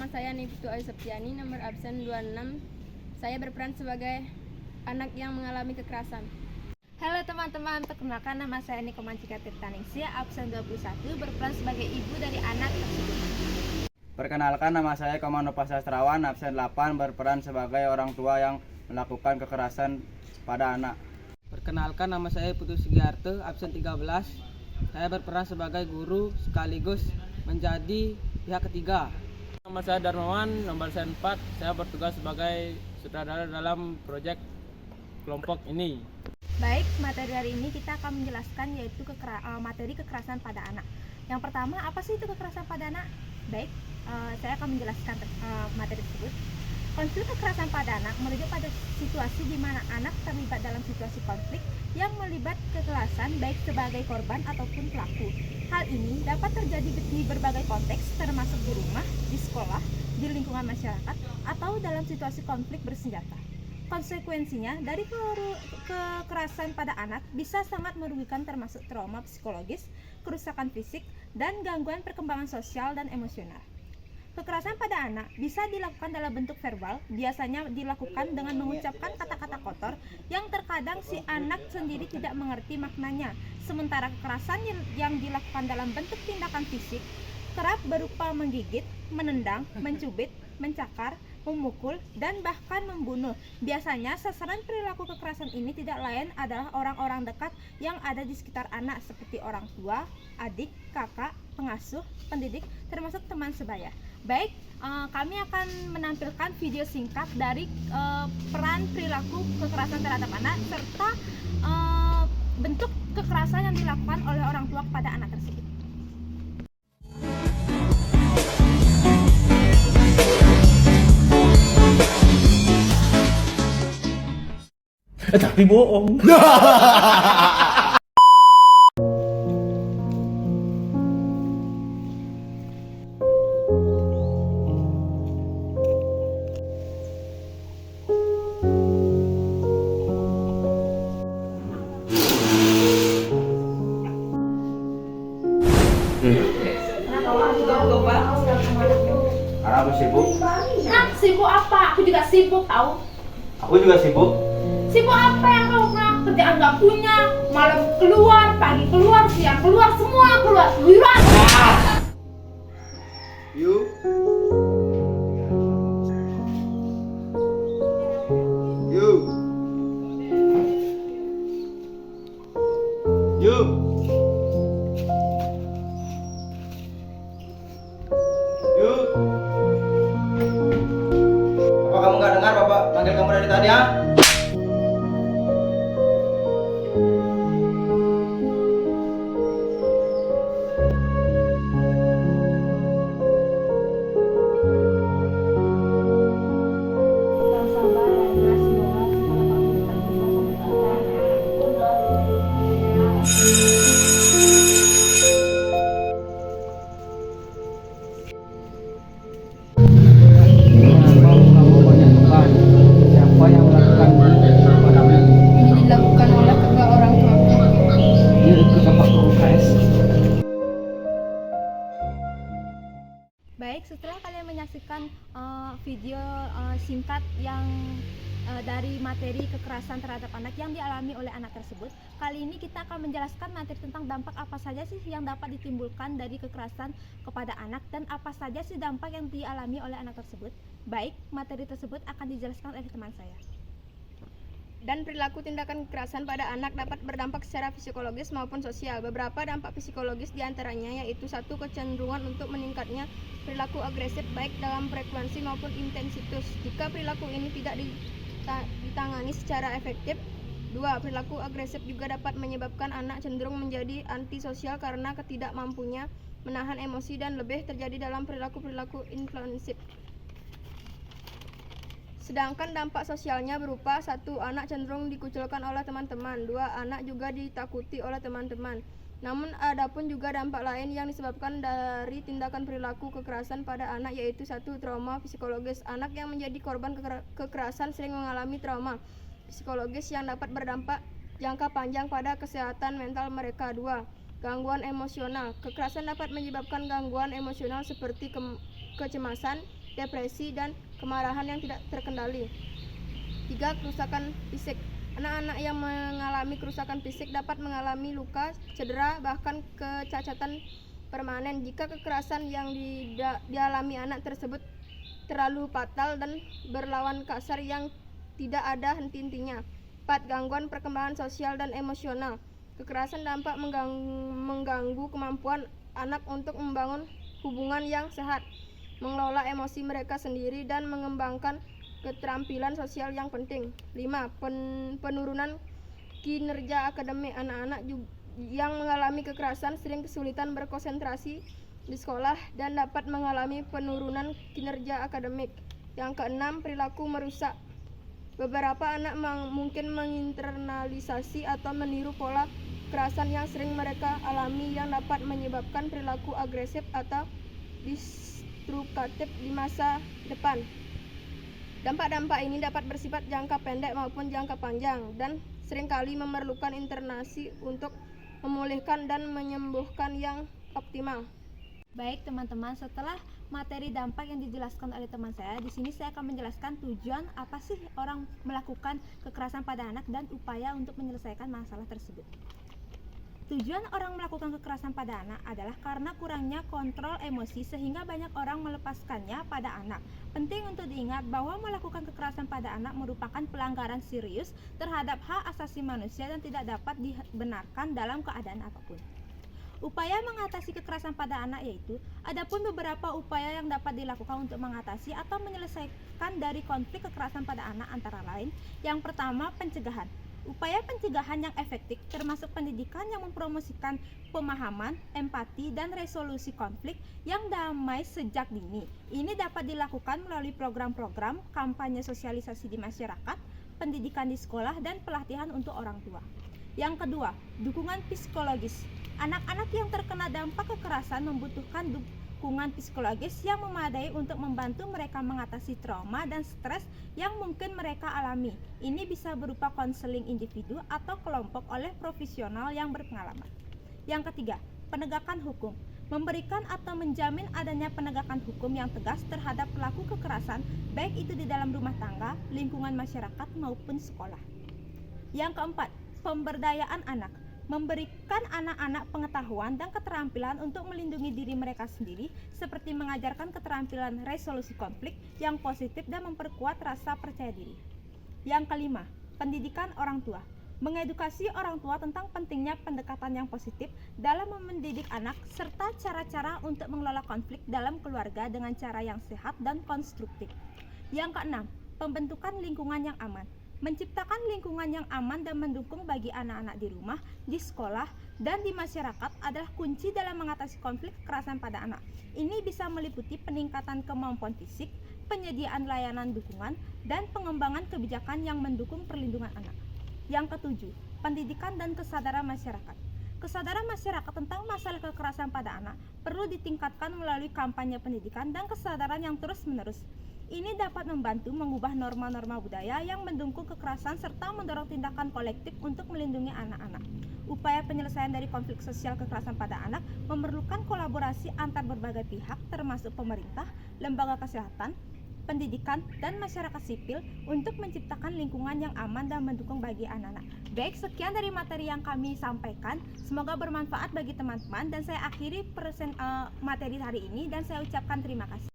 Nama saya Niftu Ayu Septiani, nomor absen 26. Saya berperan sebagai anak yang mengalami kekerasan. Halo teman-teman, perkenalkan nama saya Niko Mancika Tirtaningsih, absen 21, berperan sebagai ibu dari anak tersebut. Perkenalkan, nama saya Komando Sastrawan, absen 8, berperan sebagai orang tua yang melakukan kekerasan pada anak. Perkenalkan, nama saya Putu Sugiarto, absen 13. Saya berperan sebagai guru sekaligus menjadi pihak ketiga. Nama saya Darmawan, nomor 4. Saya bertugas sebagai sutradara dalam proyek kelompok ini. Baik, materi hari ini kita akan menjelaskan yaitu materi kekerasan pada anak. Yang pertama, apa sih itu kekerasan pada anak? Baik, saya akan menjelaskan materi tersebut. Konflik kekerasan pada anak merujuk pada situasi di mana anak terlibat dalam situasi konflik yang melibat kekerasan baik sebagai korban ataupun pelaku. Hal ini dapat terjadi di berbagai konteks, termasuk di rumah, di sekolah, di lingkungan masyarakat, atau dalam situasi konflik bersenjata. Konsekuensinya dari kekerasan pada anak bisa sangat merugikan, termasuk trauma psikologis, kerusakan fisik, dan gangguan perkembangan sosial dan emosional. Kekerasan pada anak bisa dilakukan dalam bentuk verbal, biasanya dilakukan dengan mengucapkan kata-kata kotor yang terkadang si anak sendiri tidak mengerti maknanya. Sementara kekerasan yang dilakukan dalam bentuk tindakan fisik kerap berupa menggigit, menendang, mencubit, mencakar, memukul, dan bahkan membunuh. Biasanya sasaran perilaku kekerasan ini tidak lain adalah orang-orang dekat yang ada di sekitar anak seperti orang tua, adik, kakak, pengasuh, pendidik, termasuk teman sebaya. Baik, kami akan menampilkan video singkat dari peran perilaku kekerasan terhadap anak serta bentuk kekerasan yang dilakukan oleh orang tua kepada anak tersebut. Tapi bohong. Karena aku sibuk. Sibuk apa? Aku juga sibuk tahu. Aku juga sibuk. Sibuk apa yang kamu punya? Kerjaan gak punya, malam keluar, pagi keluar, siang keluar, semua keluar. Lihat. You. You. You. You. Apa kamu nggak dengar Bapak manggil kamu dari tadi, ya? Siapa yang melakukan padamu? Ini dilakukan oleh kedua orang tuaku. Dia ikut sama UKS. Baik, setelah kalian menyaksikan video singkat yang dari materi kekerasan terhadap anak yang dialami oleh anak tersebut, kali ini kita akan menjelaskan materi tentang dampak apa saja sih yang dapat ditimbulkan dari kekerasan kepada anak dan apa saja sih dampak yang dialami oleh anak tersebut. Baik, materi tersebut akan dijelaskan oleh teman saya. Dan perilaku tindakan kekerasan pada anak dapat berdampak secara psikologis maupun sosial. Beberapa dampak psikologis diantaranya yaitu 1. Kecenderungan untuk meningkatnya perilaku agresif baik dalam frekuensi maupun intensitas jika perilaku ini tidak ditangani secara efektif. 2. Perilaku agresif juga dapat menyebabkan anak cenderung menjadi antisosial karena ketidakmampunya menahan emosi dan lebih terjadi dalam perilaku-perilaku impulsif. Sedangkan dampak sosialnya berupa 1. Anak cenderung dikucilkan oleh teman-teman. 2. Anak juga ditakuti oleh teman-teman. Namun adapun juga dampak lain yang disebabkan dari tindakan perilaku kekerasan pada anak yaitu 1. Trauma psikologis. Anak yang menjadi korban kekerasan sering mengalami trauma psikologis yang dapat berdampak jangka panjang pada kesehatan mental mereka. 2. Gangguan emosional. Kekerasan dapat menyebabkan gangguan emosional seperti kecemasan, depresi, dan kemarahan yang tidak terkendali. 3. Kerusakan fisik. Anak-anak yang mengalami kerusakan fisik dapat mengalami luka, cedera, bahkan kecacatan permanen jika kekerasan yang dialami anak tersebut terlalu fatal dan berlawan kasar yang tidak ada henti-hentinya. 4. Gangguan perkembangan sosial dan emosional. Kekerasan dapat mengganggu kemampuan anak untuk membangun hubungan yang sehat, mengelola emosi mereka sendiri, dan mengembangkan keterampilan sosial yang penting. 5. Penurunan kinerja akademik. Anak-anak yang mengalami kekerasan sering kesulitan berkonsentrasi di sekolah dan dapat mengalami penurunan kinerja akademik. Yang ke-6, perilaku merusak. Beberapa anak mungkin menginternalisasi atau meniru pola kekerasan yang sering mereka alami, yang dapat menyebabkan perilaku agresif atau destruktif di masa depan. Dampak-dampak ini dapat bersifat jangka pendek maupun jangka panjang dan seringkali memerlukan internasi untuk memulihkan dan menyembuhkan yang optimal. Baik teman-teman, setelah materi dampak yang dijelaskan oleh teman saya, di sini saya akan menjelaskan tujuan apa sih orang melakukan kekerasan pada anak dan upaya untuk menyelesaikan masalah tersebut. Tujuan orang melakukan kekerasan pada anak adalah karena kurangnya kontrol emosi sehingga banyak orang melepaskannya pada anak. Penting untuk diingat bahwa melakukan kekerasan pada anak merupakan pelanggaran serius terhadap hak asasi manusia dan tidak dapat dibenarkan dalam keadaan apapun. Upaya mengatasi kekerasan pada anak yaitu, adapun beberapa upaya yang dapat dilakukan untuk mengatasi atau menyelesaikan dari konflik kekerasan pada anak antara lain. Yang pertama, pencegahan. Upaya pencegahan yang efektif termasuk pendidikan yang mempromosikan pemahaman, empati, dan resolusi konflik yang damai sejak dini. Ini dapat dilakukan melalui program-program kampanye sosialisasi di masyarakat, pendidikan di sekolah, dan pelatihan untuk orang tua. Yang kedua, dukungan psikologis. Anak-anak yang terkena dampak kekerasan membutuhkan dukungan psikologis yang memadai untuk membantu mereka mengatasi trauma dan stres yang mungkin mereka alami. Ini bisa berupa konseling individu atau kelompok oleh profesional yang berpengalaman. Yang ketiga, penegakan hukum. Memberikan atau menjamin adanya penegakan hukum yang tegas terhadap pelaku kekerasan, baik itu di dalam rumah tangga, lingkungan masyarakat, maupun sekolah. Yang keempat, pemberdayaan anak. Memberikan anak-anak pengetahuan dan keterampilan untuk melindungi diri mereka sendiri, seperti mengajarkan keterampilan resolusi konflik yang positif dan memperkuat rasa percaya diri. Yang kelima, pendidikan orang tua. Mengedukasi orang tua tentang pentingnya pendekatan yang positif dalam mendidik anak, serta cara-cara untuk mengelola konflik dalam keluarga dengan cara yang sehat dan konstruktif. Yang keenam, pembentukan lingkungan yang aman. Menciptakan lingkungan yang aman dan mendukung bagi anak-anak di rumah, di sekolah, dan di masyarakat adalah kunci dalam mengatasi konflik kekerasan pada anak. Ini bisa meliputi peningkatan kemampuan fisik, penyediaan layanan dukungan, dan pengembangan kebijakan yang mendukung perlindungan anak. Yang ketujuh, pendidikan dan kesadaran masyarakat. Kesadaran masyarakat tentang masalah kekerasan pada anak perlu ditingkatkan melalui kampanye pendidikan dan kesadaran yang terus-menerus. Ini dapat membantu mengubah norma-norma budaya yang mendukung kekerasan serta mendorong tindakan kolektif untuk melindungi anak-anak. Upaya penyelesaian dari konflik sosial kekerasan pada anak memerlukan kolaborasi antar berbagai pihak termasuk pemerintah, lembaga kesehatan, pendidikan, dan masyarakat sipil untuk menciptakan lingkungan yang aman dan mendukung bagi anak-anak. Baik, sekian dari materi yang kami sampaikan. Semoga bermanfaat bagi teman-teman dan saya akhiri materi hari ini dan saya ucapkan terima kasih.